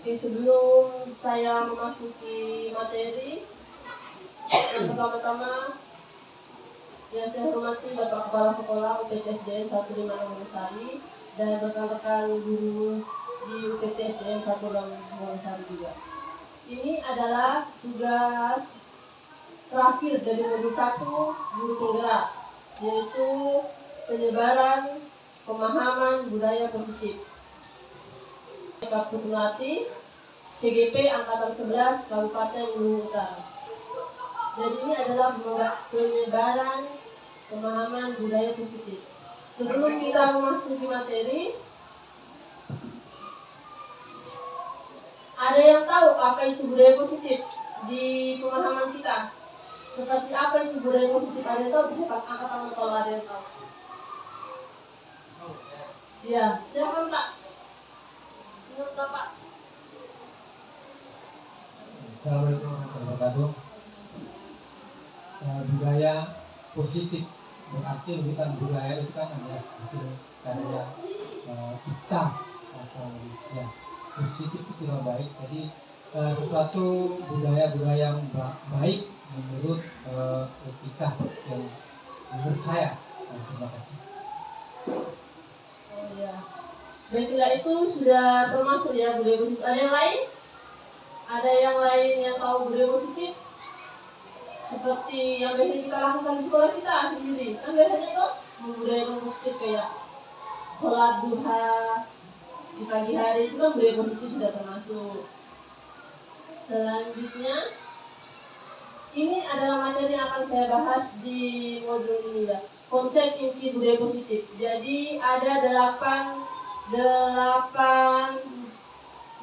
Oke, sebelum saya memasuki materi, yang pertama-tama yang saya hormati Bapak Kepala Sekolah UPTSDN 156 Wonosari dan rekan-rekan guru di UPTSDN 156 Wonosari juga. Ini adalah tugas terakhir dari modul 1 guru penggerak, yaitu penyebaran pemahaman budaya positif. Kapten Melati, CGP Angkatan 11 Kabupaten Luhut Utara. Dan ini adalah penyebaran pemahaman budaya positif. Sebelum kita memasuki materi, ada yang tahu apa itu budaya positif di pemahaman kita? Seperti apa itu budaya positif? Ada yang tahu? Bisa angkat tangan kalau ada yang tahu. Ya, silakan Pak. Menurut Bapak. Assalamualaikum warahmatullahi wabarakatuh. Budaya positif berarti bukan budaya itu kan adalah hasil karya cipta asal manusia. Positif itu tidak baik. Jadi sesuatu budaya-budaya yang baik menurut etika yang menurut saya. Terima kasih. Oh ya. Baiklah, itu sudah termasuk ya budaya positif. Ada yang lain? Ada yang lain yang tahu budaya positif? Seperti yang biasa kita lakukan di sekolah kita sendiri. Kan biasanya itu budaya positif kayak sholat duha di pagi hari, itu kan budaya positif sudah termasuk. Selanjutnya, ini adalah materi yang akan saya bahas di modul ini ya. Konsep inti budaya positif. Jadi ada 8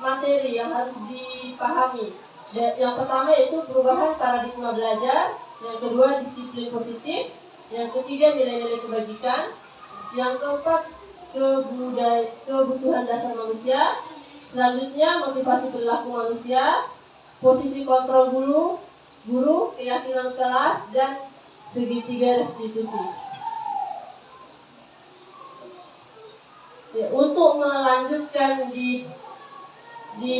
materi yang harus dipahami. Yang pertama yaitu perubahan paradigma belajar, yang kedua disiplin positif, yang ketiga nilai-nilai kebajikan, yang keempat kebutuhan dasar manusia, selanjutnya motivasi perilaku manusia, posisi kontrol guru, keyakinan kelas, dan segitiga restitusi. Ya, untuk melanjutkan di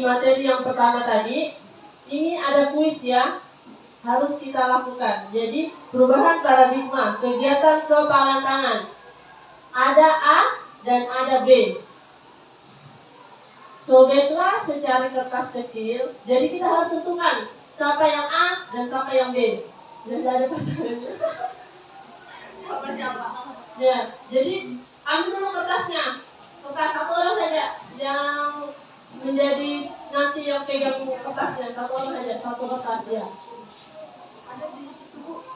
materi yang pertama tadi, ini ada kuis ya, harus kita lakukan. Jadi perubahan paradigma, kegiatan kepalan tangan. Ada A dan ada B. Sobeklah secari kertas kecil. Jadi kita harus tentukan siapa yang A dan siapa yang B. Dan ada pasangannya. Siapa? Ya, jadi ambil dulu kertasnya. Kertas satu orang saja yang menjadi nanti yang pegang kertasnya, satu orang saja, satu kertas ya. Ada di situ Bu.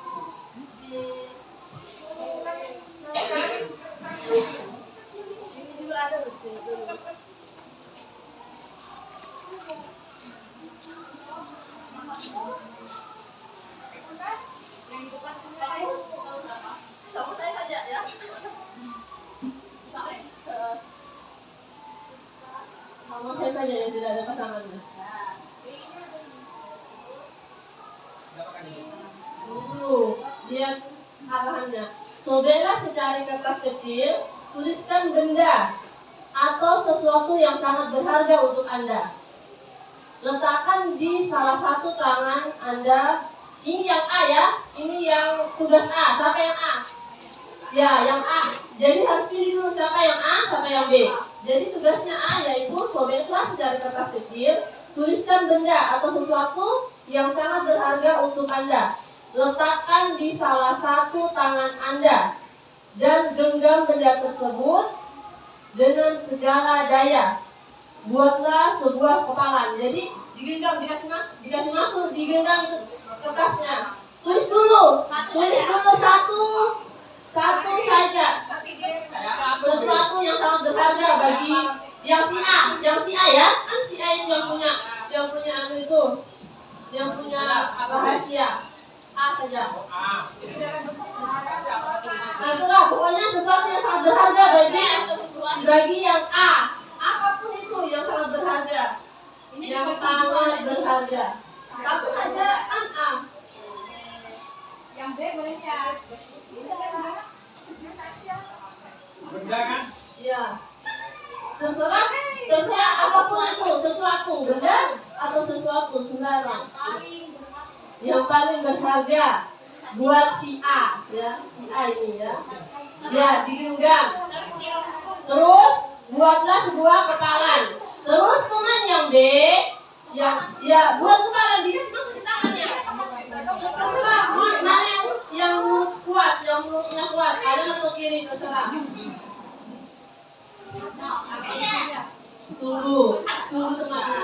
Ini juga ada di sini dulu. Sama saya saja ya. Sama saya saja ya, tidak ada pasangannya. Dulu lihat arahannya. Sobeklah secari kertas kecil, tuliskan benda atau sesuatu yang sangat berharga untuk Anda. Letakkan di salah satu tangan Anda. Ini yang A ya, ini yang tugas A. Siapa yang A? Ya, yang A. Jadi harus pilih dulu siapa yang A, siapa yang B. Jadi tugasnya A yaitu sobeklah secari kertas kecil, tuliskan benda atau sesuatu yang sangat berharga untuk Anda. Letakkan di salah satu tangan Anda dan genggam benda tersebut dengan segala daya. Buatlah sebuah kepalan. Jadi digenggam, dikasih masuk, digenggam itu kertasnya. Tulis dulu satu saja. Sesuatu yang sangat berharga bagi yang si A ya, kan si A itu yang punya itu, yang punya rahasia. A saja. Terserah, pokoknya sesuatu yang sangat berharga bagi yang A. Apapun itu yang sangat berharga. Yang sangat berharga. Satu saja kan A. Yang B boleh ya. Benda kan? Iya. Terserah apapun apapun itu, sesuatu, benda atau sesuatu sembarang yang paling berharga buat si A, ya, si A ini ya, ya digenggam. Terus buatlah sebuah kepalan. Terus teman yang B, yang ya buat kepalan dia masuk di tangannya. Terserah mana yang kuat, yang mulutnya kuat, kanan atau kiri terserah. Tunggu temannya.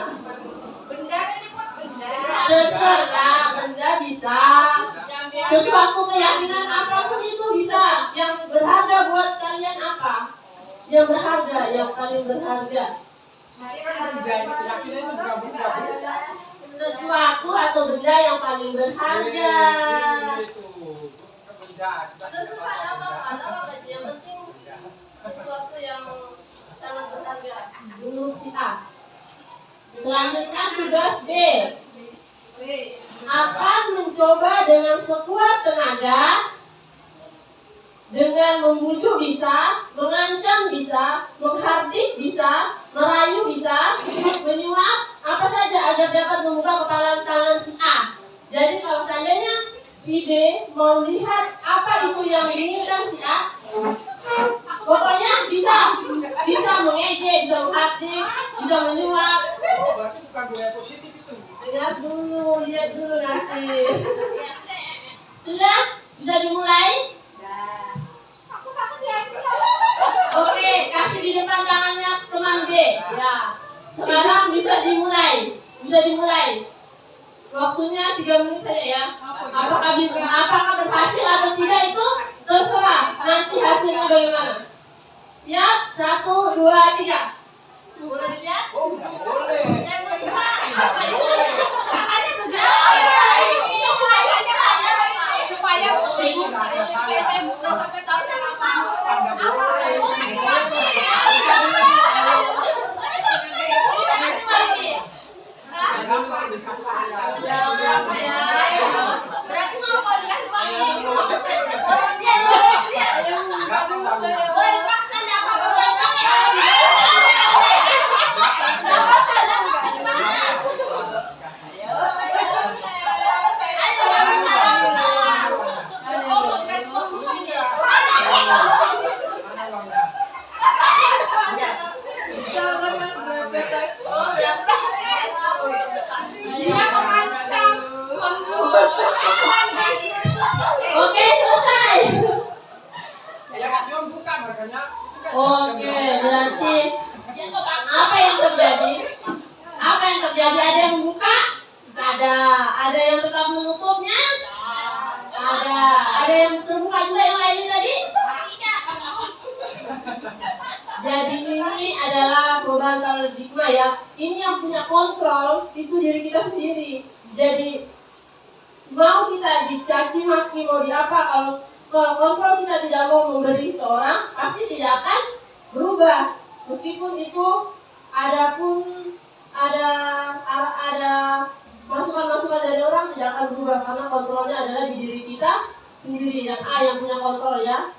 Terserah, benda bisa. Sesuatu keyakinan apapun itu bisa. Yang berharga buat kalian apa? Yang berharga, yang paling berharga. Sesuatu atau benda yang paling berharga. Terserah apa yang penting sesuatu yang sangat berharga menurut si A. Selanjutnya tugas B akan mencoba dengan sekuat tenaga, dengan membujuk bisa, mengancam bisa, menghardik bisa, merayu bisa, menyuap apa saja agar dapat membuka kepala tangan si A. Jadi kalau seandainya si B mau lihat apa itu yang diinginkan si A, pokoknya bisa mengejek, bisa menghardik, bisa menyuap. Berarti bukan budaya positif itu. Lihat dulu nanti. Sudah? Bisa dimulai? Oke, kasih di depan tangannya teman B. Ya. Sekarang bisa dimulai. Waktunya 3 menit saja ya. Apakah berhasil atau tidak itu terserah. Nanti hasilnya bagaimana? Siap? 1, 2, 3. Boleh dilihat? Oh, tidak boleh. Saya mau lihat. Apa itu? Supaya Berarti mau dikasih boleh dipaksa enggak apa-apa, boleh pakai. Oke, selesai. Ya kasih om buka makanya. Oke, berarti apa yang terjadi? Ada yang membuka? Ada yang tetap menutupnya? Ada yang terbuka juga yang lainnya tadi? Jadi ini adalah perubahan paradigma ya. Ini yang punya kontrol itu diri kita sendiri. Jadi mau kita dicaci maki mau di apa, kalau kontrol kita tidak mau memberi ke orang, pasti tidak akan berubah. Meskipun itu ada masukan-masukan dari orang, tidak akan berubah karena kontrolnya adalah di diri kita sendiri. Yang A yang punya kontrol ya.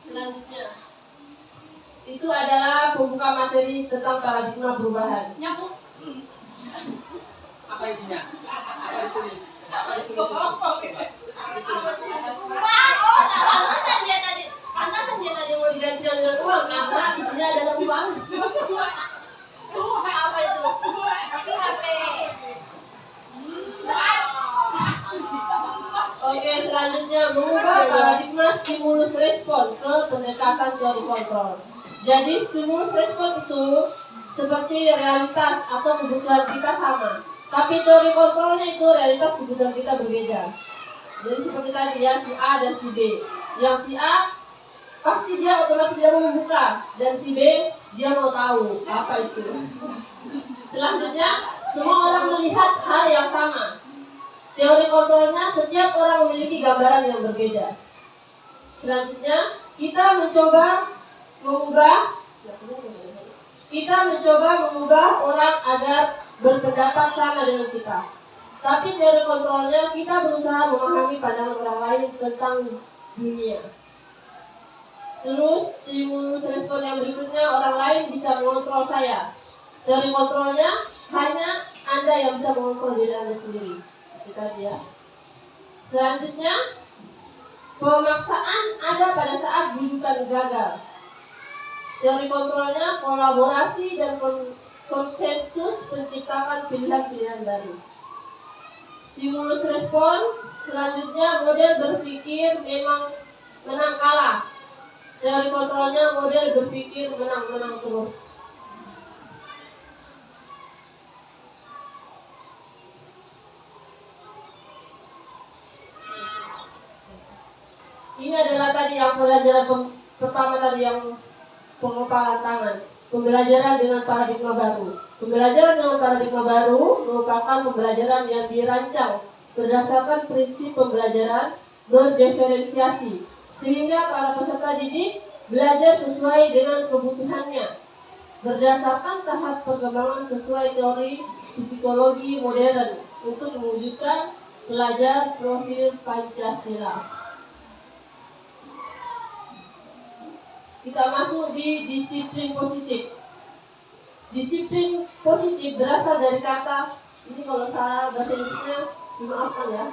Selanjutnya itu adalah pembuka materi tentang paradigma perubahan. nyambung. Apa isinya? Apa ditulis? Pantasan dia tadi mau diganti dengan uang karena isinya adalah uang. Apa itu? Oke, selanjutnya mengubah paradigma stimulus respon ke pendekatan teori kontrol. Jadi stimulus respon itu seperti realitas atau kebutuhan kita sama, tapi teori kontrolnya itu realitas kebutuhan kita berbeda. Jadi seperti tadi ya, si A dan si B. Yang si A pasti dia otomatis dia mau membuka, dan si B dia mau tahu apa itu. Selanjutnya semua orang melihat hal yang sama. Teori kontrolnya setiap orang memiliki gambaran yang berbeda. Selanjutnya kita mencoba mengubah orang agar berpendapat sama dengan kita. Tapi teori kontrolnya kita berusaha memahami pandangan orang lain tentang dunia. Terus stimulus respon yang berikutnya, orang lain bisa mengontrol saya. Teori kontrolnya hanya Anda yang bisa mengontrol diri Anda sendiri. Kita ya. Selanjutnya, pemaksaan ada pada saat rujukan gagal. Teori kontrolnya kolaborasi dan konsensus menciptakan pilihan-pilihan baru. Stimulus respon, selanjutnya model berpikir memang menang kalah. Teori kontrolnya model berpikir menang-menang terus. Ini adalah tadi yang pelajaran pertama tadi yang pengepalan tangan. Pembelajaran dengan paradigma baru. Pembelajaran dengan paradigma baru merupakan pembelajaran yang dirancang berdasarkan prinsip pembelajaran berdiferensiasi, sehingga para peserta didik belajar sesuai dengan kebutuhannya, berdasarkan tahap perkembangan sesuai teori psikologi modern untuk mewujudkan pelajar profil Pancasila. Kita masuk di disiplin positif. Disiplin positif berasal dari kata, ini kalau salah bahasa Inggrisnya dimaafkan ya.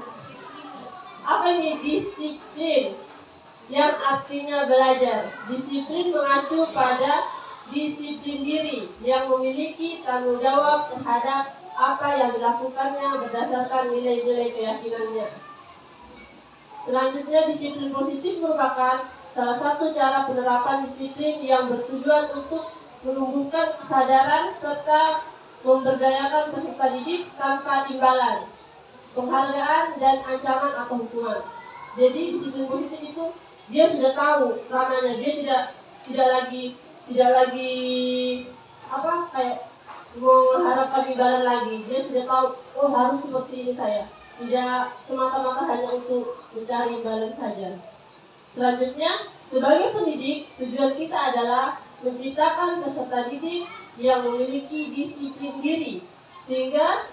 Apa ini disiplin? Yang artinya belajar. Disiplin mengacu pada disiplin diri yang memiliki tanggung jawab terhadap apa yang dilakukannya berdasarkan nilai-nilai keyakinannya. Selanjutnya, disiplin positif merupakan salah satu cara penerapan disiplin yang bertujuan untuk menumbuhkan kesadaran serta memberdayakan peserta didik tanpa imbalan, penghargaan, dan ancaman atau hukuman. Jadi disiplin positif itu dia sudah tahu ranahnya, dia tidak lagi kayak mengharapkan imbalan lagi. Dia sudah tahu, oh harus seperti ini saya. Tidak semata-mata hanya untuk mencari imbalan saja. Selanjutnya, sebagai pendidik, tujuan kita adalah menciptakan peserta didik yang memiliki disiplin diri, sehingga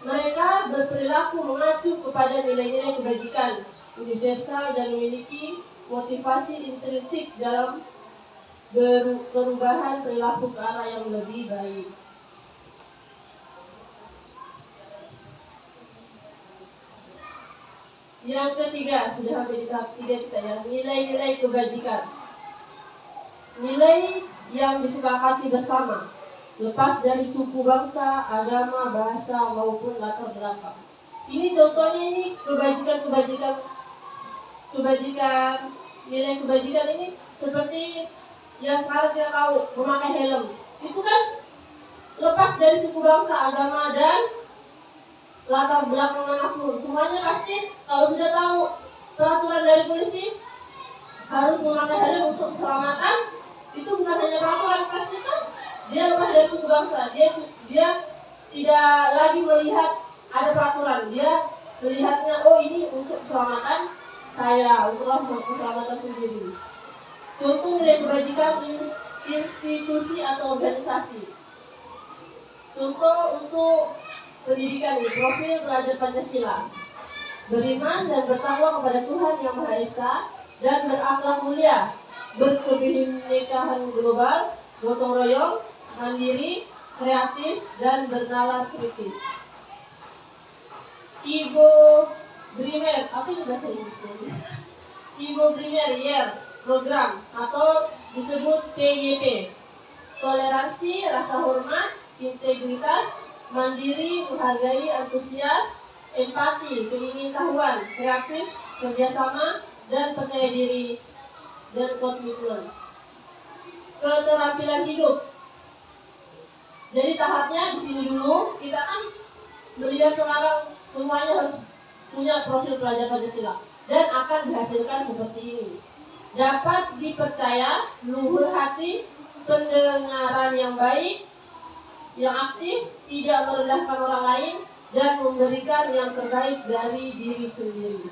mereka berperilaku mengacu kepada nilai-nilai kebajikan universal dan memiliki motivasi intrinsik dalam perubahan perilaku ke arah yang lebih baik. Yang ketiga, sudah hampir di tahap 3 kita ya, nilai-nilai kebajikan. Nilai yang disepakati bersama, lepas dari suku, bangsa, agama, bahasa, maupun latar belakang. Ini contohnya, ini kebajikan, nilai kebajikan ini seperti yang sekarang kita tahu, memakai helm. Itu kan lepas dari suku, bangsa, agama, dan latar belakang manapun, semuanya pasti kalau sudah tahu peraturan dari polisi harus memakai helm untuk keselamatan, itu bukan hanya peraturan, pasti kan dia lepas dari suku bangsa, dia tidak lagi melihat ada peraturan, dia melihatnya oh ini untuk keselamatan saya, untuk keselamatan sendiri. Contoh nilai kebajikan institusi atau organisasi. Contoh untuk pendidikan ini, profil pelajar Pancasila. Beriman dan bertakwa kepada Tuhan Yang Maha Esa dan berakhlak mulia, berkebinekaan global, gotong royong, mandiri, kreatif, dan bernalar kritis. Ibo Brimer, apa itu bahasa Inggrisnya? Ibo Brimer Year program atau disebut PYP. Toleransi, rasa hormat, integritas, mandiri, menghargai, antusias, empati, keingintahuan, kreatif, kerjasama, dan percaya diri, dan komitmen. Keterampilan hidup. Jadi tahapnya di sini dulu, kita kan melihat sekarang semuanya harus punya profil pelajar Pancasila dan akan dihasilkan seperti ini. Dapat dipercaya, luhur hati, pendengaran yang baik, yang aktif, tidak merendahkan orang lain, dan memberikan yang terbaik dari diri sendiri.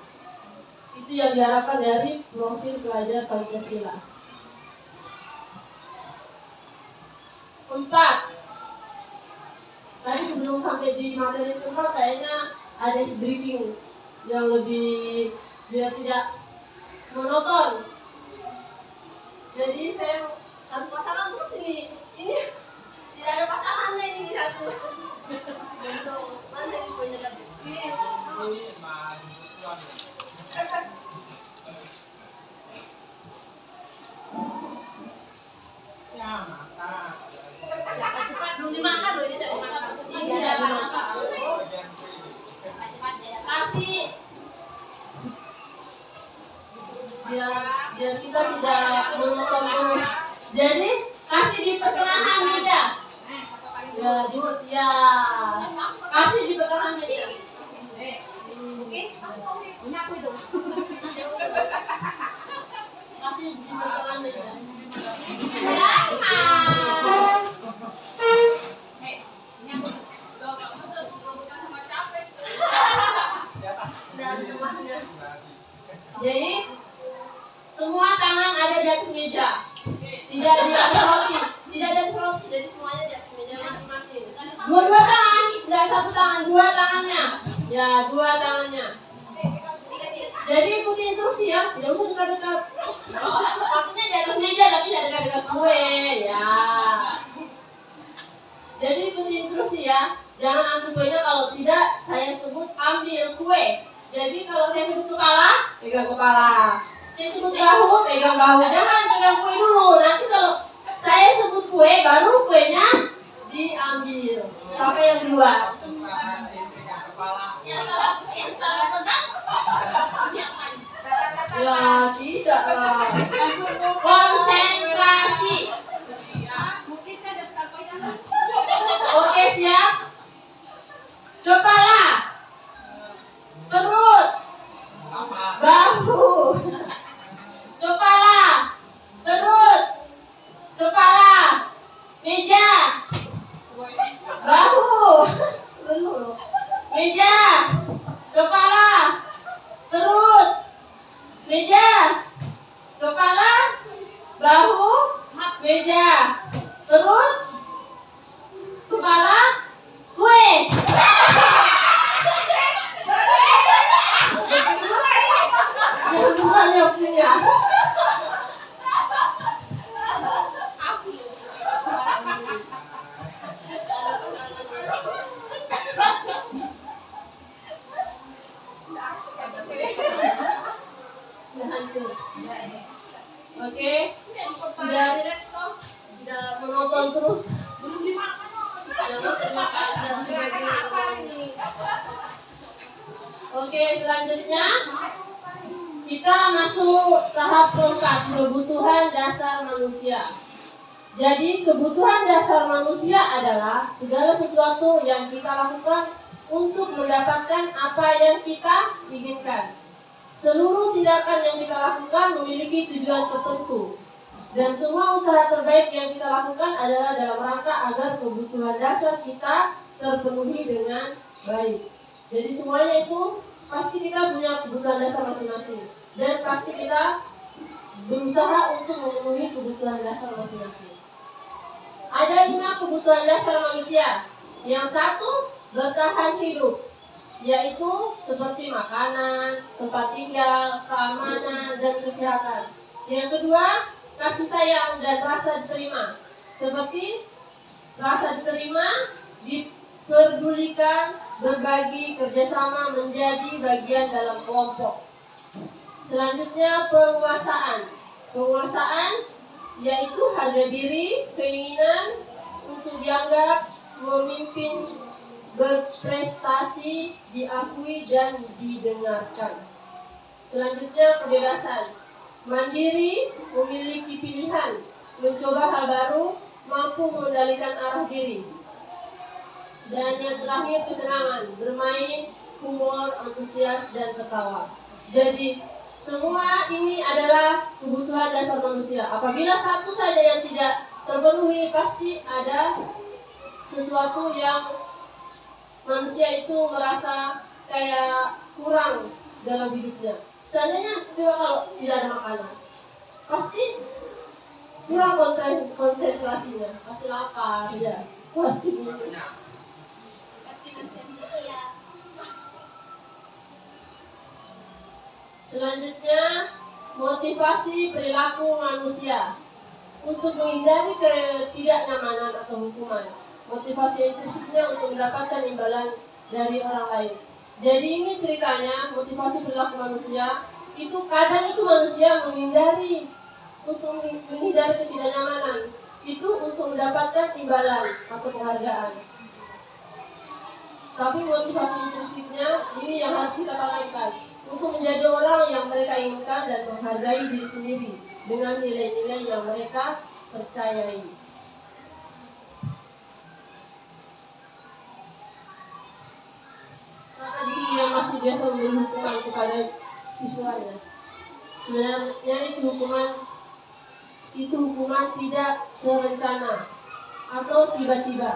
Itu yang diharapkan dari profil pelajar Pancasila. 4. Tadi sebelum sampai di materi 4 kayaknya ada briefing yang lebih biar tidak monoton. Jadi saya harus pasangan terus ini tidak ada pasangannya. aku. Mana ibunya tadi? Ini mah tuan. Ya, makan. Belum dimakan loh, ini tidak dimakan. Ini tidak dimakan. Bagian kue. Kasih biar kita tidak menonton terus. Jadi kasih di pertengahan meja. Ya, ya. Kasih di pertengahan meja. Kasih di pertengahan meja. Ya. Dan rumahnya. Jadi semua tangan ada di atas meja. Tidak di atas roti. Tidak di atas roti. Jadi semuanya di atas meja masing-masing. Dua tangan, tidak satu tangan, dua tangannya. Ya, dua tangannya. Jadi ikutin terus ya, tidak usah dekat-dekat. Maksudnya di atas meja tapi tidak dekat-dekat kue, ya. Jadi ikutin terus ya. Jangan ambil kuenya, kalau tidak saya sebut ambil kue. Jadi kalau saya sebut kepala, pegang kepala. Saya sebut bahu, pegang bahu. Jangan pegang kue dulu. Nanti kalau saya sebut kue, baru kuenya diambil. Sampai yang dua. Ya tidak lah. Konsentrasi. Oke, siap. Kepala, perut, bahu, kepala, perut, kepala, meja, bahu, meja, kepala, perut, meja, kepala, bahu, meja, perut, kepala, kue. Yang bukan yang punya. Hancur. Oke, sudah relax toh? Sudah menonton terus? Belum dimakan loh. Oke, selanjutnya kita masuk tahap keempat, kebutuhan dasar manusia. Jadi kebutuhan dasar manusia adalah segala sesuatu yang kita lakukan untuk mendapatkan apa yang kita inginkan. Seluruh tindakan yang kita lakukan memiliki tujuan tertentu. Dan semua usaha terbaik yang kita lakukan adalah dalam rangka agar kebutuhan dasar kita terpenuhi dengan baik. Jadi semuanya itu pasti kita punya kebutuhan dasar masing-masing. Dan pasti kita berusaha untuk memenuhi kebutuhan dasar masing-masing. Ada 5 kebutuhan dasar manusia. Yang satu, bertahan hidup, yaitu seperti makanan, tempat tinggal, keamanan, dan kesehatan. Yang kedua, kasih sayang dan rasa diterima, seperti rasa diterima, diperdulikan, berbagi, kerjasama, menjadi bagian dalam kelompok. Selanjutnya, penguasaan. Penguasaan yaitu harga diri, keinginan untuk dianggap, memimpin, berprestasi, diakui, dan didengarkan. Selanjutnya, kebebasan. Mandiri, memiliki pilihan, mencoba hal baru, mampu mengendalikan arah diri. Dan yang terakhir, kesenangan, bermain, humor, antusias, dan tertawa. Jadi semua ini adalah kebutuhan dasar manusia. Apabila satu saja yang tidak terpenuhi, pasti ada sesuatu yang manusia itu merasa kayak kurang dalam hidupnya. Seandainya juga kalau tidak ada makanan, pasti kurang konsentrasinya, pasti lapar, ya, pasti gitu. Selanjutnya, motivasi perilaku manusia untuk menghindari ketidaknyamanan atau hukuman. motivasi intrinsiknya untuk mendapatkan imbalan dari orang lain. Jadi ini ceritanya motivasi perilaku manusia itu kadang itu manusia menghindari ketidaknyamanan itu untuk mendapatkan imbalan atau penghargaan. Tapi motivasi intrinsiknya ini yang harus kita tanamkan untuk menjadi orang yang mereka inginkan dan menghargai diri sendiri dengan nilai-nilai yang mereka percayai. Maka diri yang masih biasa memberi hukuman kepada siswanya, sebenarnya itu hukuman tidak terencana atau tiba-tiba.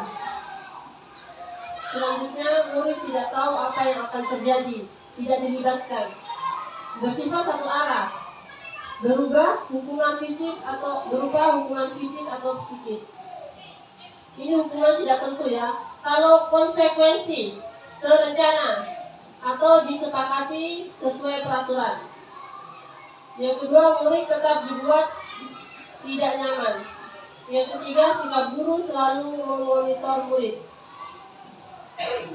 Selanjutnya, murid tidak tahu apa yang akan terjadi, tidak dilibatkan, bersifat satu arah, berupa hukuman fisik atau psikis. Ini hukuman tidak tentu ya. Kalau konsekuensi terencana atau disepakati sesuai peraturan. Yang kedua, murid tetap dibuat tidak nyaman. Yang ketiga, sikap guru selalu memonitor murid.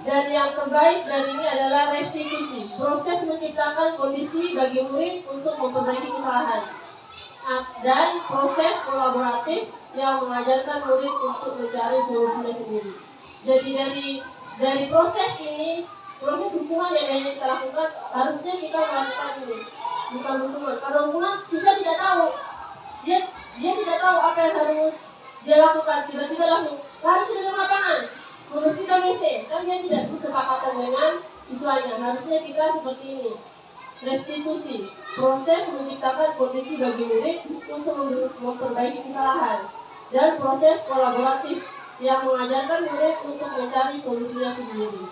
Dan yang terbaik dari ini adalah restitusi, proses menciptakan kondisi bagi murid untuk memperbaiki kesalahan, dan proses kolaboratif yang mengajarkan murid untuk mencari solusinya sendiri. Jadi dari proses ini, proses hukuman yang kita lakukan, harusnya kita melakukan ini, bukan hukuman. Karena hukuman siswa tidak tahu, dia tidak tahu apa yang harus dia lakukan. Tiba-tiba langsung lari ke dalam lapangan membersihkan WC, kan dia tidak kesepakatan dengan siswanya. Harusnya kita seperti ini. Restitusi, proses menciptakan kondisi bagi murid untuk memperbaiki kesalahan, dan proses kolaboratif yang mengajarkan murid untuk mencari solusinya sendiri.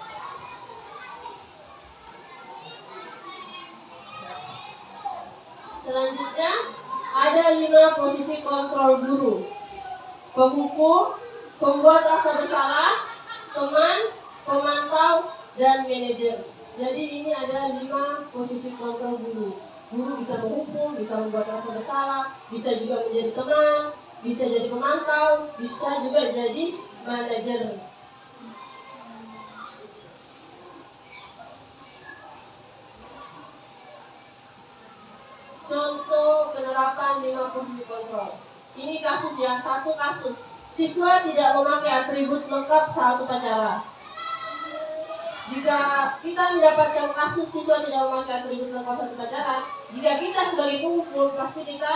Selanjutnya ada 5 posisi kontrol guru: penghukum, pembuat rasa bersalah, teman, pemantau, dan manajer. Jadi ini ada 5 posisi kontrol guru. Guru bisa menghukum, bisa membuat rasa bersalah, bisa juga menjadi teman, bisa jadi pemantau, bisa juga jadi manajer. Contoh penerapan 5 posisi kontrol. Ini kasus ya, satu kasus. Siswa tidak memakai atribut lengkap saat upacara. Jika kita mendapatkan kasus siswa tidak memakai atribut lengkap saat upacara, jika kita sebagai penghukum, pasti kita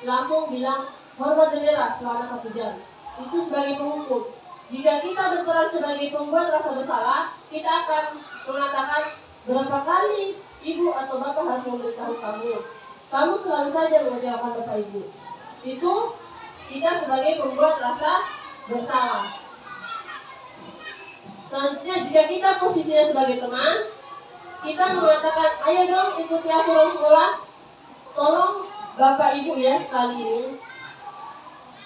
langsung bilang hormat bendera selama 1 jam. Itu sebagai penghukum. Jika kita berperan sebagai pembuat rasa bersalah, kita akan mengatakan berapa kali ibu atau bapak harus memberitahu kamu. Kamu selalu saja mengecewakan bapak ibu. Itu kita sebagai pembuat rasa bersalah. Selanjutnya, jika kita posisinya sebagai teman, kita mengatakan, ayo dong ikuti aturan sekolah, tolong bapak ibu ya sekali ini.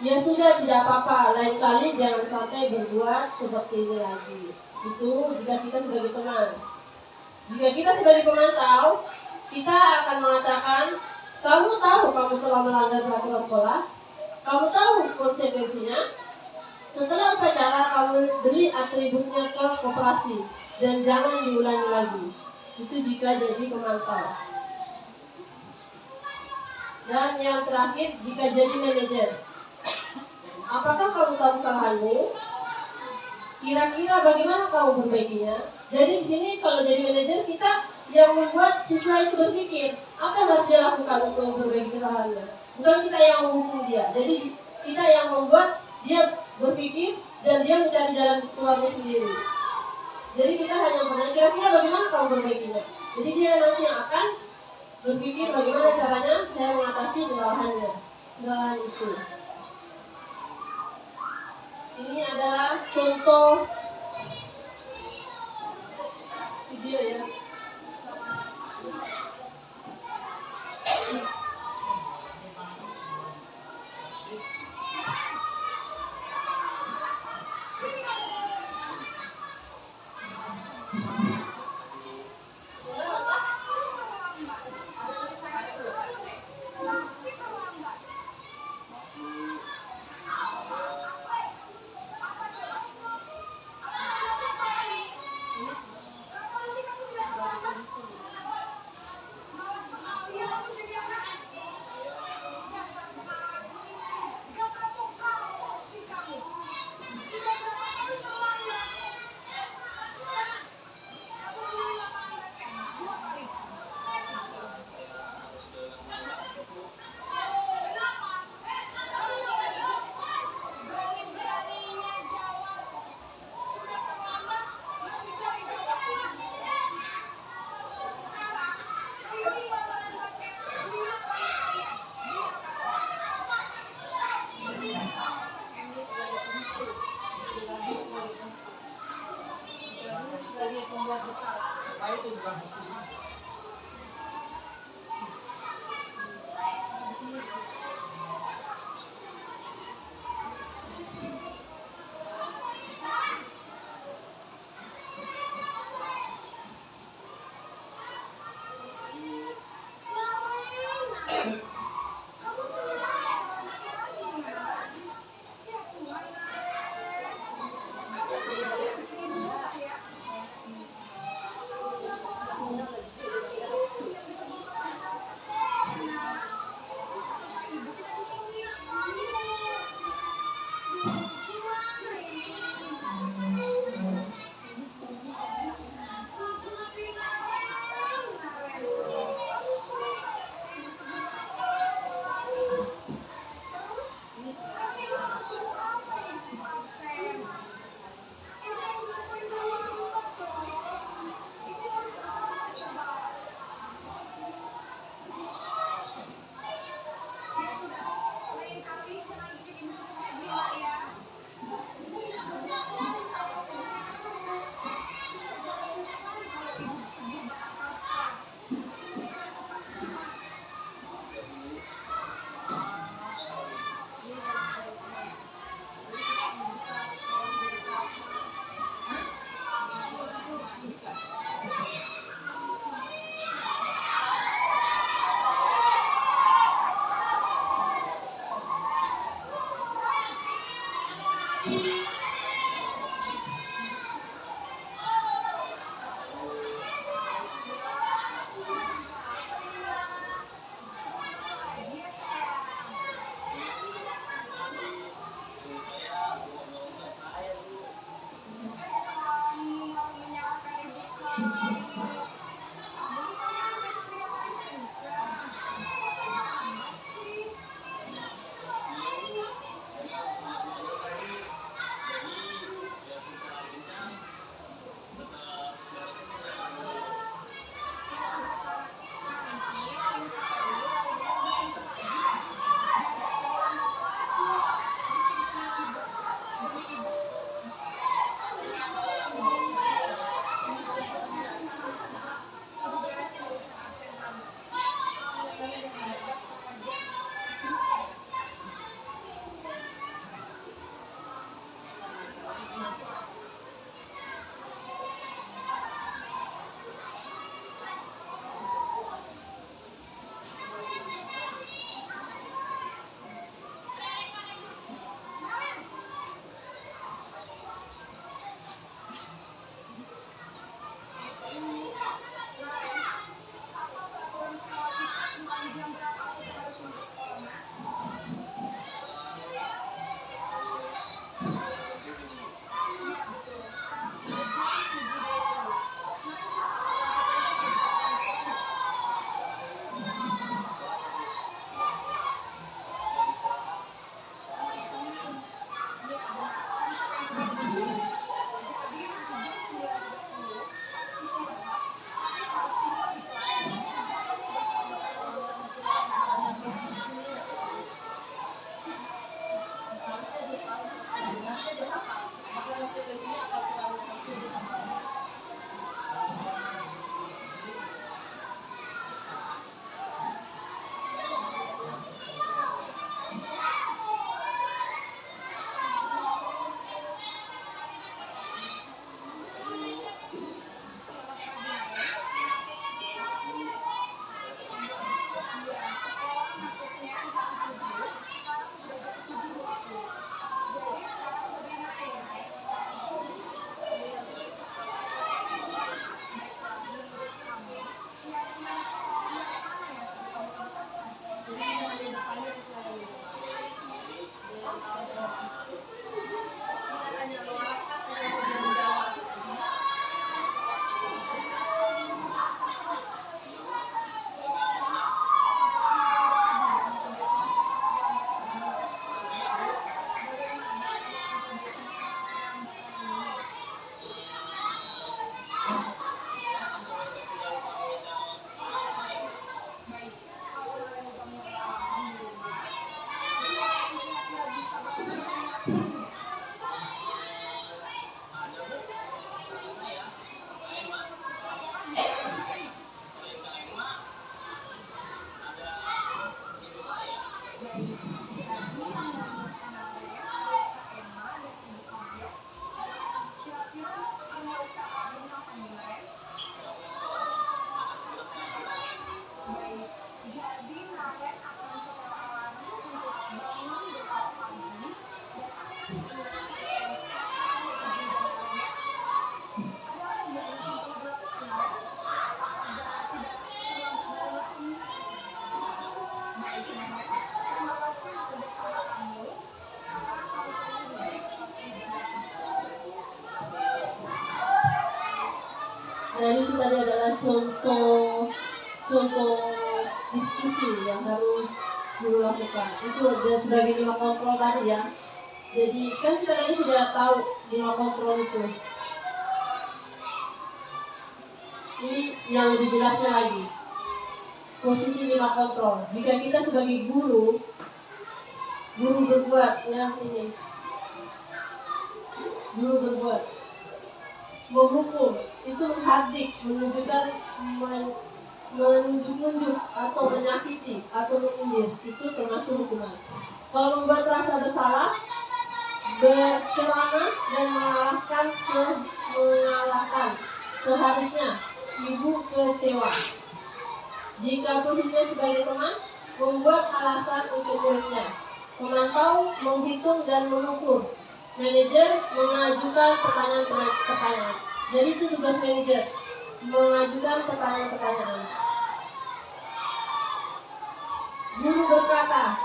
Ya sudah, tidak apa-apa, lain kali jangan sampai berbuat seperti ini lagi. Itu jika kita sebagai teman. Jika kita sebagai pemantau, kita akan mengatakan, kamu tahu kamu telah melanggar peraturan sekolah, kamu tahu konsekuensinya. Setelah upacara, kamu beli atributnya ke koperasi dan jangan diulangi lagi. Itu jika jadi pemantau. Dan yang terakhir, jika jadi manajer, apakah kamu tahu kesalahanmu? Kira-kira bagaimana kamu perbaikinya? Jadi di sini kalau jadi manajer, kita yang membuat siswa itu berpikir apa yang harus dia lakukan untuk memperbaiki kesalahannya. Bukan kita yang menghukum dia. Jadi kita yang membuat dia berpikir dan dia mencari jalan keluarnya sendiri. Jadi kita hanya bertanya, kira-kira bagaimana kamu perbaikinya? Jadi dia nanti yang akan berpikir bagaimana caranya saya mengatasi kesalahan itu. Ini adalah contoh video ya. berbuat bersalah. Saya itu bukan hukum. Dan itu tadi adalah contoh diskusi yang harus guru lakukan. Itu sebagai 5 kontrol tadi ya. Jadi kan kita tadi sudah tahu 5 kontrol itu. Ini yang lebih jelasnya lagi. Posisi 5 kontrol. Jika kita sebagai guru berbuat ya ini. Guru berbuat menghukum itu menghardik, menunjukkan menunjuk atau menyakiti atau menyindir, itu termasuk hukuman. Kalau membuat rasa bersalah, berceramah dan mengalahkan seharusnya ibu kecewa. Jika posisinya sebagai teman, membuat alasan untuk muridnya, memantau, menghitung dan mengukur. Manajer mengajukan pertanyaan-pertanyaan. Jadi itu tugas manajer, mengajukan pertanyaan-pertanyaan. Guru berkata,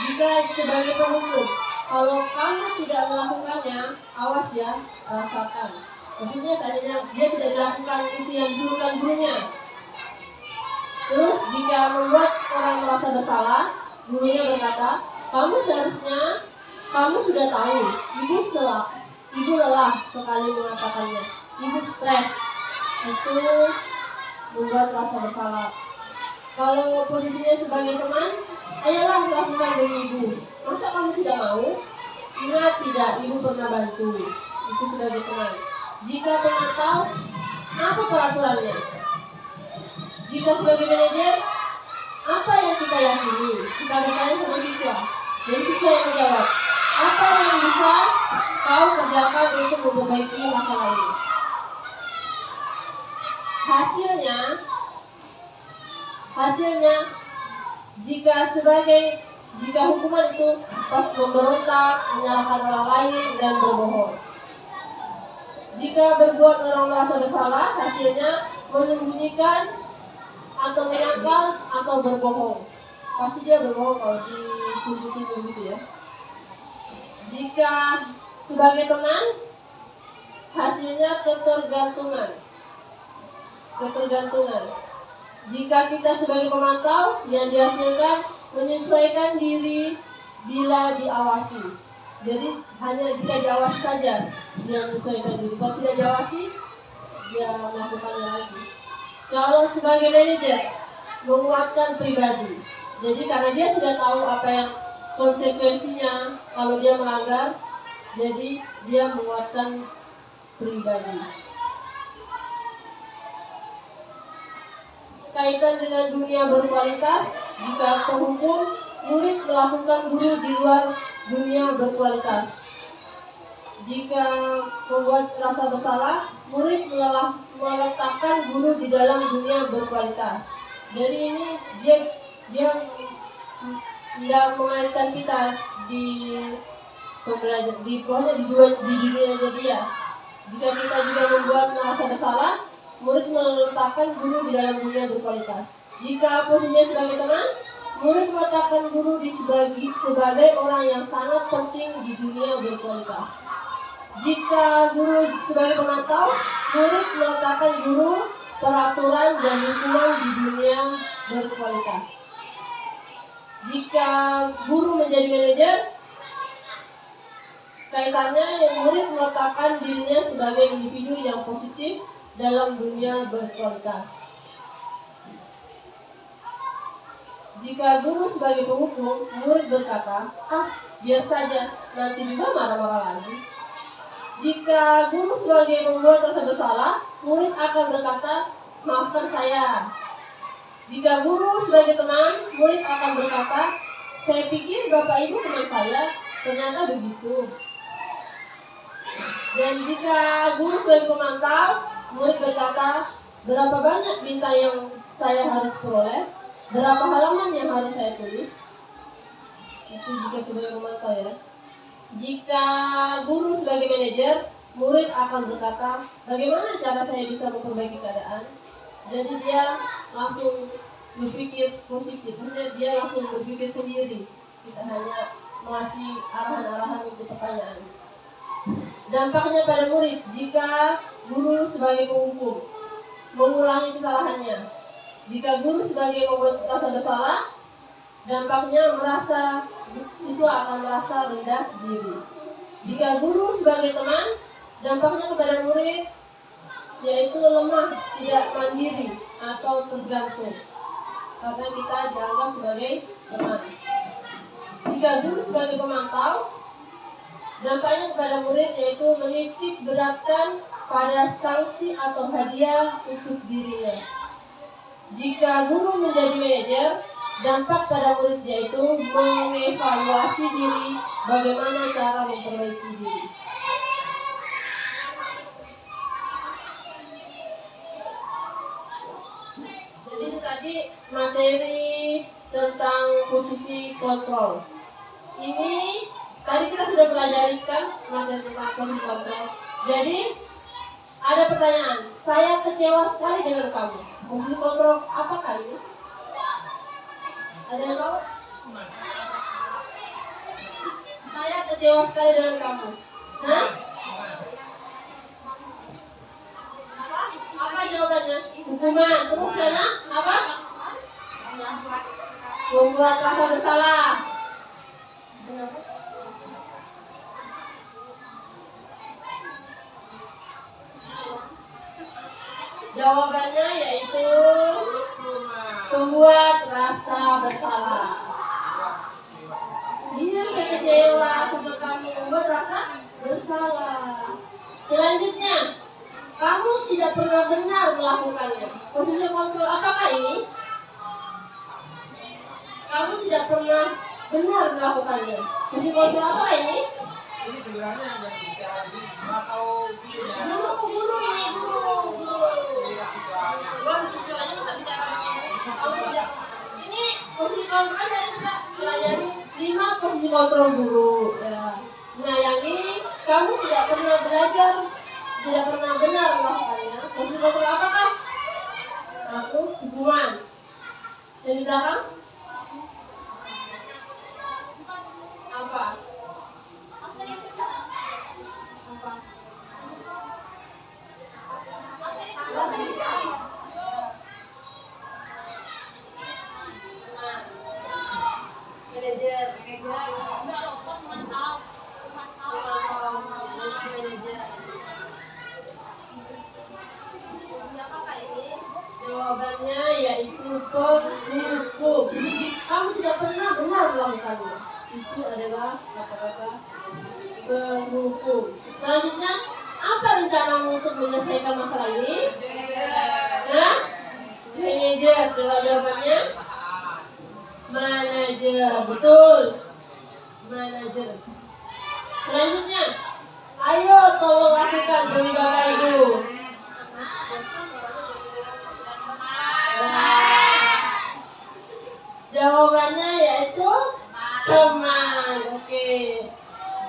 jika sebagai penghukum, kalau kamu tidak melakukannya, awas ya, rasakan. Maksudnya seandainya dia tidak dilakukan itu yang disuruhkan gurunya. Terus jika membuat orang merasa bersalah, gurunya berkata, kamu sudah tahu, ibu lelah sekali mengatakannya, ibu stres, itu membuat rasa bersalah. Kalau posisinya sebagai teman, ayolah lakukan demi ibu. Masa kamu tidak mau? Ingat tidak, ibu pernah bantu. Itu sebagai teman. Jika teman tahu, apa peraturannya? Jika sebagai manajer, apa yang kita yakini? Kita bertanya sama siswa. Jadi siswa yang menjawab, apa yang bisa kau kerjakan untuk memperbaiki masalah ini? Hasilnya, jika hukuman itu memberontak, menyalahkan orang lain dan berbohong. Jika berbuat orang merasa bersalah, hasilnya menyembunyikan atau menyangkal atau berbohong. Pasti dia berbohong kalau dituntut gitu ya. Jika sebagai teman, hasilnya ketergantungan. Jika kita sebagai pemantau, yang dihasilkan menyesuaikan diri bila diawasi. Jadi hanya jika diawasi saja dia menyesuaikan diri. Kalau tidak diawasi, dia melakukannya lagi. Kalau sebagai manajer, menguatkan pribadi. Jadi karena dia sudah tahu apa yang konsekuensinya kalau dia melanggar, jadi dia menguatkan pribadi. Kaitan dengan dunia berkualitas, jika penghukum, murid melakukan guru di luar dunia berkualitas. Jika membuat rasa bersalah, murid meletakkan guru di dalam dunia berkualitas. Jadi ini dia tidak mengaitkan kita di dunia dia. Jika kita juga membuat merasa bersalah, murid meletakkan guru di dalam dunia berkualitas. Jika posisinya sebagai teman, murid meletakkan guru sebagai orang yang sangat penting di dunia berkualitas. Jika guru sebagai pemantau, murid meletakkan guru peraturan dan hukuman di dunia berkualitas. Jika guru menjadi manajer, kaitannya yang murid meletakkan dirinya sebagai individu yang positif dalam dunia berkualitas. Jika guru sebagai penghukum, murid berkata, biar saja, nanti juga marah-marah lagi. Jika guru sebagai membuat rasa bersalah, murid akan berkata, maafkan saya. Jika guru sebagai teman, murid akan berkata, saya pikir Bapak Ibu teman saya, ternyata begitu. Dan jika guru sebagai pemantau, murid berkata, berapa banyak bintang yang saya harus peroleh, berapa halaman yang harus saya tulis. Itu jika sebagai pemantau ya. Jika guru sebagai manajer, murid akan berkata, bagaimana cara saya bisa memperbaiki keadaan. Jadi dia langsung berpikir positif, maksudnya dia langsung berpikir sendiri. Kita hanya mengasih arahan-arahan untuk pertanyaan. Dampaknya pada murid, jika guru sebagai penghukum, mengulangi kesalahannya. Jika guru sebagai membuat merasa bersalah, dampaknya siswa akan merasa rendah diri. Jika guru sebagai teman, dampaknya kepada murid yaitu lemah, tidak mandiri atau tergantung, karena kita dianggap sebagai teman. Jika guru sebagai pemantau, dampaknya kepada murid yaitu menitik beratkan pada sanksi atau hadiah untuk dirinya. Jika guru menjadi manajer, dampak pada murid yaitu mengevaluasi diri, bagaimana cara memperbaiki diri. Jadi itu tadi materi tentang posisi kontrol. Ini tadi kita sudah pelajari kan materi tentang posisi kontrol. Jadi ada pertanyaan, saya kecewa sekali dengan kamu. Posisi kontrol apakah ini? Ada yang tahu? Saya kecewa sekali dengan kamu. Hah? Apa jawabannya? Hukuman. Terus karena apa? Membuat rasa bersalah. Jawabannya yaitu membuat rasa bersalah. Dia kecewa sama kamu, membuat rasa bersalah. Selanjutnya, kamu tidak pernah benar melakukannya. Posisi kontrol apakah ini? Kamu tidak pernah benar melakukannya. Posisi kontrol apa ini? Ini sebenarnya yang bicara diri siswa atau gurunya? Guru ini, guru. Iya, siswanya. Baru siswanya kita bicara ini. Kamu tidak. Ini posisi kontrol dari kita pelajari 5 posisi kontrol guru. Ya. Nah yang ini kamu tidak pernah belajar, tidak pernah benar melakukannya. Posisi kontrol apakah? 1. Hukuman. Yang di belakang? Apa? Manajer. Siapakah ini? Jawabannya yaitu penghukum. Kamu tidak pernah benar melakukannya. Itu adalah kata-kata penghukum. Selanjutnya, apa rencanamu untuk menyelesaikan masalah ini? Manajer. Jawabannya manajer. Betul. Manajer. Selanjutnya, ayo tolong lakukan demi Bapak Ibu. Jawabannya yaitu teman. Oke.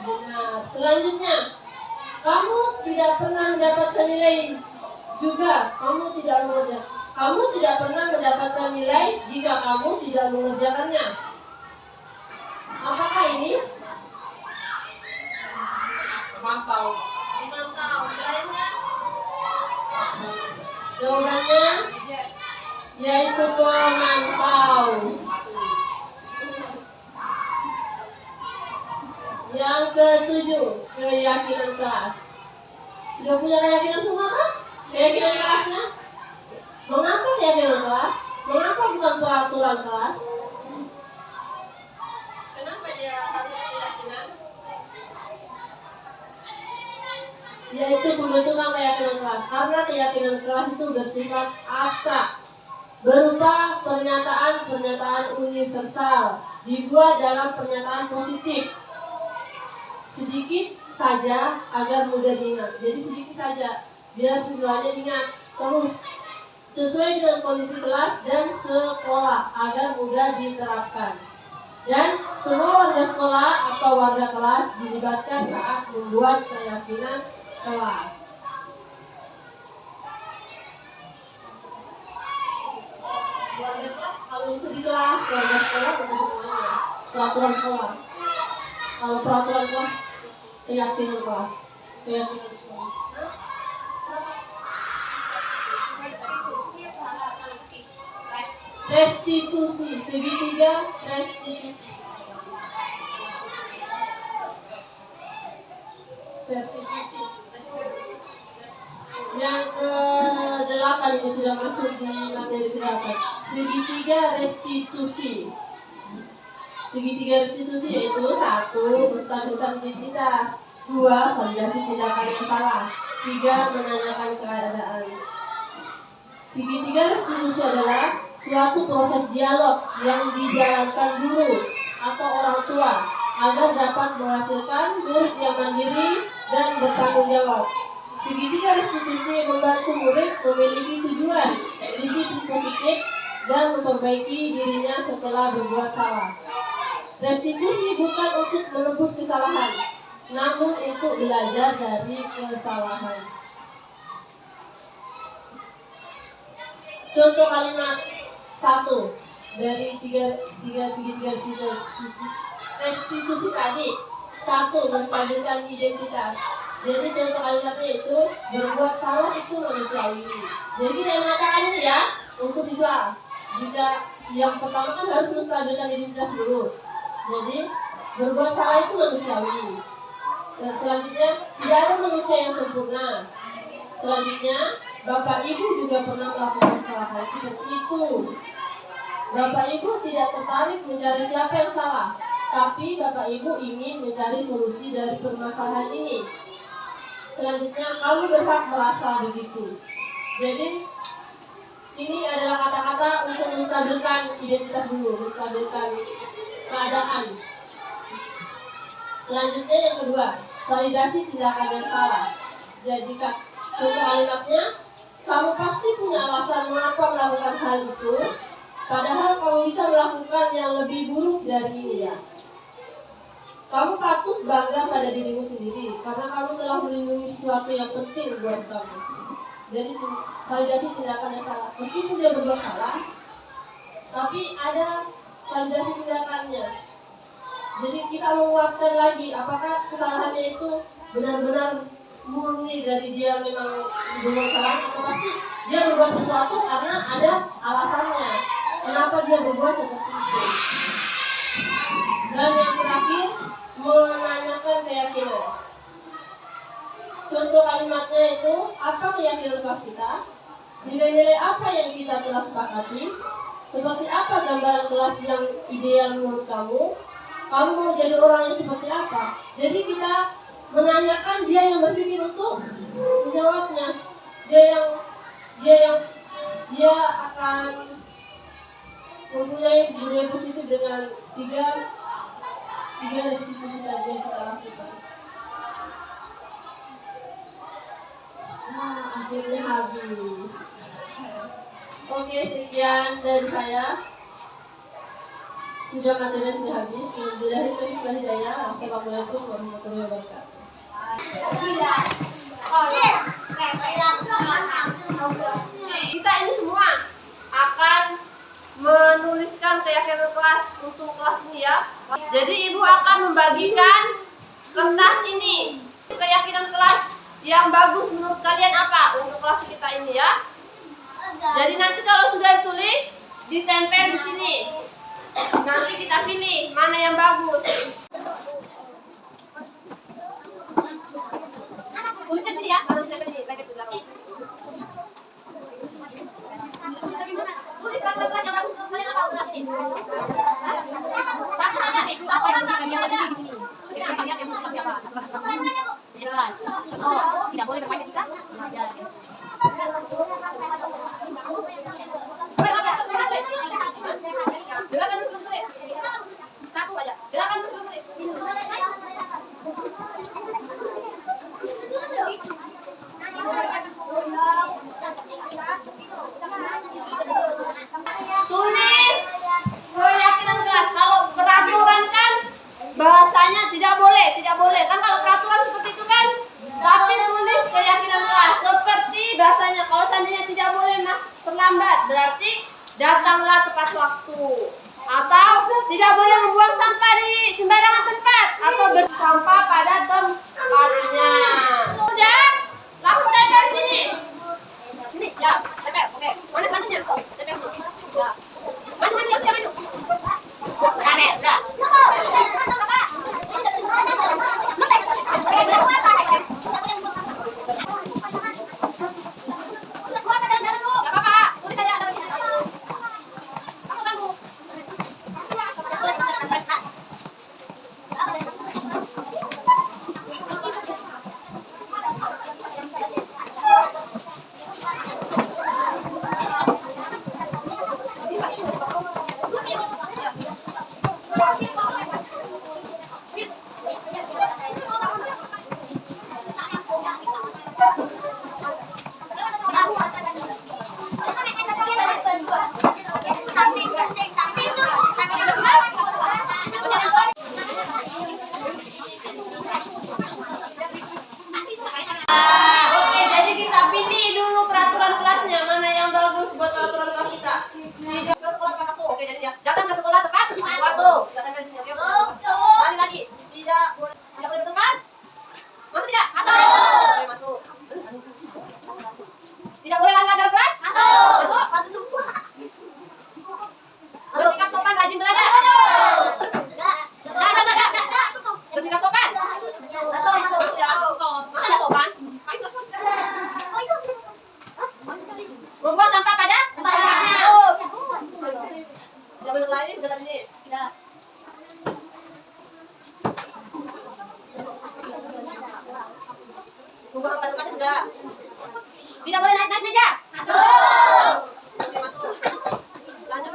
Benar. Selanjutnya, kamu tidak pernah mendapatkan nilai juga. Kamu tidak pernah mendapatkan nilai jika kamu tidak mengerjakannya. Apakah ini? Memantau. Lainnya? Jawabannya yaitu pemantau. Yang ke-7, keyakinan kelas. Sudah punya keyakinan semua kan? Keyakinan kelasnya? Mengapa keyakinan kelas? Mengapa bukan peraturan kelas? Kenapa dia harus keyakinan? Yaitu pembentukan keyakinan kelas. Karena keyakinan kelas itu bersifat abstrak, berupa pernyataan-pernyataan universal, dibuat dalam pernyataan positif. Sedikit saja agar mudah diingat. Jadi sedikit saja, biar siswanya diingat terus. Sesuai dengan kondisi kelas dan sekolah agar mudah diterapkan. Dan semua warga sekolah atau warga kelas dilibatkan saat membuat keyakinan kelas. Warga kelas kalau itu di kelas, warga sekolah bukan semuanya. Peraturan sekolah. Kalau peraturan kelas, keyakinan kelas. Keyakinan sekolah. restitusi, segitiga restitusi. Restitusi. Yang ke-8 ini sudah masuk di materi berapa? Segitiga restitusi. Segitiga restitusi yaitu 1. Menstabilkan identitas, 2. Validasi tindakan yang salah, 3. Menanyakan keadaan. Segitiga restitusi adalah suatu proses dialog yang dijalankan guru atau orang tua agar dapat menghasilkan murid yang mandiri dan bertanggung jawab. Segitiga restitusi membantu murid memiliki tujuan, disiplin positif, dan memperbaiki dirinya setelah berbuat salah. Restitusi bukan untuk menebus kesalahan, namun untuk belajar dari kesalahan. Contoh kalimat 1 dari tiga restitusi tadi. 1. Menstabilkan identitas. Jadi contoh kalimatnya itu berbuat salah itu manusiawi. Jadi kita mengatakan ini ya untuk siswa. Jika yang pertama kan harus menstabilkan identitas dulu. Jadi berbuat salah itu manusiawi. Dan selanjutnya tidak ada manusia yang sempurna. Selanjutnya Bapak Ibu juga pernah melakukan kesalahan seperti itu. Bapak Ibu tidak tertarik mencari siapa yang salah, tapi Bapak Ibu ingin mencari solusi dari permasalahan ini. Selanjutnya kamu berhak merasa begitu. Jadi ini adalah kata-kata untuk menstabilkan identitas dulu, menstabilkan keadaan. Selanjutnya yang kedua, validasi tindakan yang salah. Jadi contoh kalimatnya, kamu pasti punya alasan mengapa melakukan hal itu, padahal kamu bisa melakukan yang lebih buruk dari ini ya. Kamu patut bangga pada dirimu sendiri karena kamu telah melindungi sesuatu yang penting buat kamu. Jadi validasi tindakan yang salah. Meskipun dia berbuat salah, tapi ada validasi tindakannya. Jadi kita menguatkan lagi apakah kesalahannya itu benar-benar murni dari dia memang berbuat salah, atau pasti dia berbuat sesuatu karena ada alasannya kenapa dia berbuat seperti itu. Dan yang terakhir, menanyakan keyakinan. Contoh kalimatnya itu, apa keyakinan kelas kita? Nilai-nilai apa yang kita telah sepakati? Seperti apa gambaran kelas yang ideal menurut kamu? Kamu mau jadi orang yang seperti apa? Jadi kita menanyakan, dia yang berpikir untuk menjawabnya. Dia akan mempunyai budaya positif dengan tiga restitusi tadi yang kita lakukan. Akhirnya habis. Oke, sekian dari saya. Sudah materinya sudah habis. Wassalamualaikum warahmatullahi wabarakatuh. Kita ini semua akan menuliskan keyakinan kelas untuk kelas ini ya. Jadi ibu akan membagikan kertas ini. Keyakinan kelas yang bagus menurut kalian apa untuk kelas kita ini ya. Jadi nanti kalau sudah ditulis, ditempel di sini. Nanti kita pilih mana yang bagus. Tulisnya sini ya, kalau ditempel di paket belakang. Tulis kata-kata yang bagus menurut kalian apa untuk kelas ini. Bagus aja, apa yang kalian ada di sini. Kalian yang mau seperti apa? Jelas. Oh, tidak boleh berpakai tiga. Gerakan dulu tulis. Satu aja. Gerakan dulu tulis. Tulis keyakinan kelas. Kalau peraturan kan bahasanya tidak boleh kan kalau peraturan seperti itu kan. Tapi tulis keyakinan kelas seperti bahasanya. Kalau seandainya tidak boleh mas terlambat, berarti datanglah tepat waktu. Atau tidak boleh membuang sampah di sembarangan tempat atau bersampah pada tempatnya. Sudah? Langsung tempel sini. Ini ya, tempel. Oke. Mana sepatunya? Tempel dulu. Ya. Tidak boleh naik meja. Oke, masuk. Lanjut.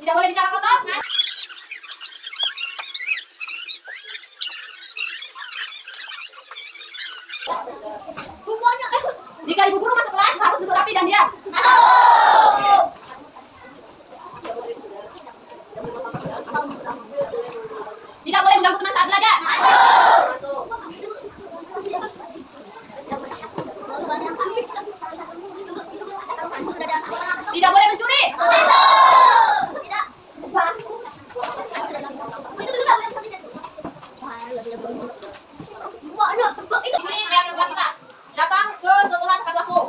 Tidak boleh bicara kotor. Jika ibu guru masuk kelas harus duduk rapi dan diam. Tidak boleh mengganggu teman saat belajar. Tidak boleh mencuri. Ini yang kita datang ke sekolah tepat waktu.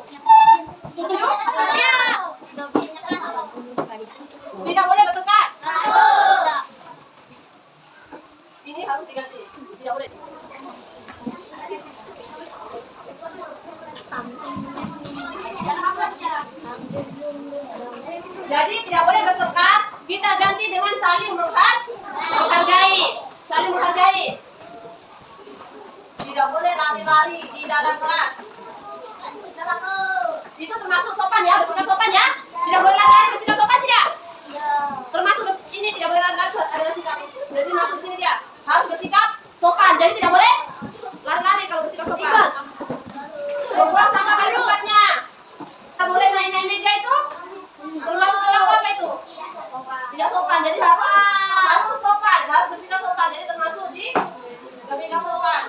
Setuju? Tidak boleh bertengkar. Ini harus diganti. Tidak boleh. Jadi tidak boleh bertengkar. Kita ganti dengan saling menghargai. Saling menghargai. Tidak boleh lari-lari di dalam kelas. Itu termasuk sopan ya, bersikap sopan ya. Tidak boleh lari-lari, bersikap sopan tidak? Termasuk ini tidak boleh lari-lari, ada sikap. Jadi masuk sini dia harus bersikap sopan. Jadi tidak boleh lari-lari kalau bersikap sopan. Membuang sampah pada tempatnya. Tidak boleh naik-naik meja itu. Termasuk perilaku apa itu? Tidak sopan. Jadi harus sopan, harus bersikap sopan. Jadi termasuk di bersikap sopan.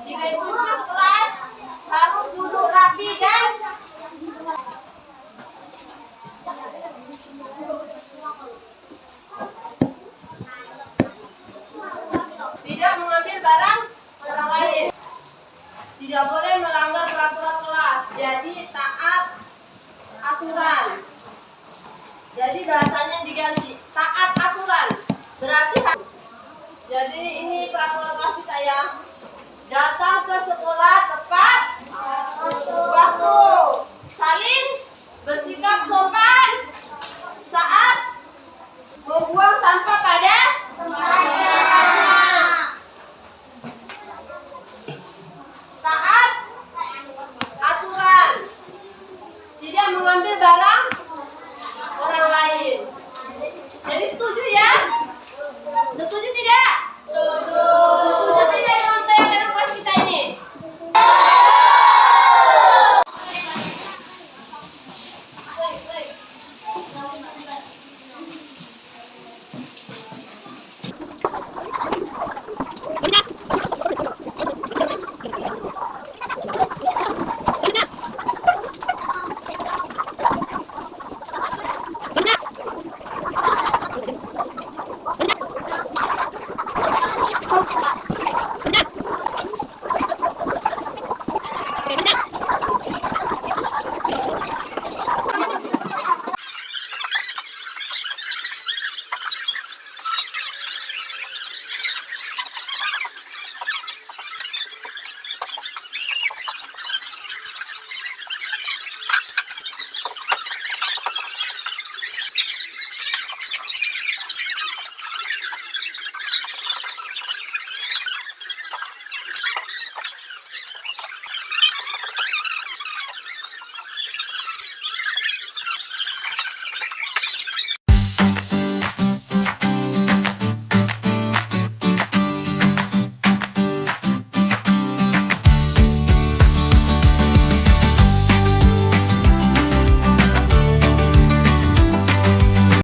Jika ibu guru masuk kelas harus duduk rapi dan tidak mengambil barang orang lain. Tidak boleh melanggar peraturan kelas. Jadi taat aturan. Jadi bahasanya diganti taat aturan. Berarti jadi ini peraturan kelas kita ya. Datang ke sekolah tepat waktu. Saling bersikap sopan saat membuang sampah pada tempatnya.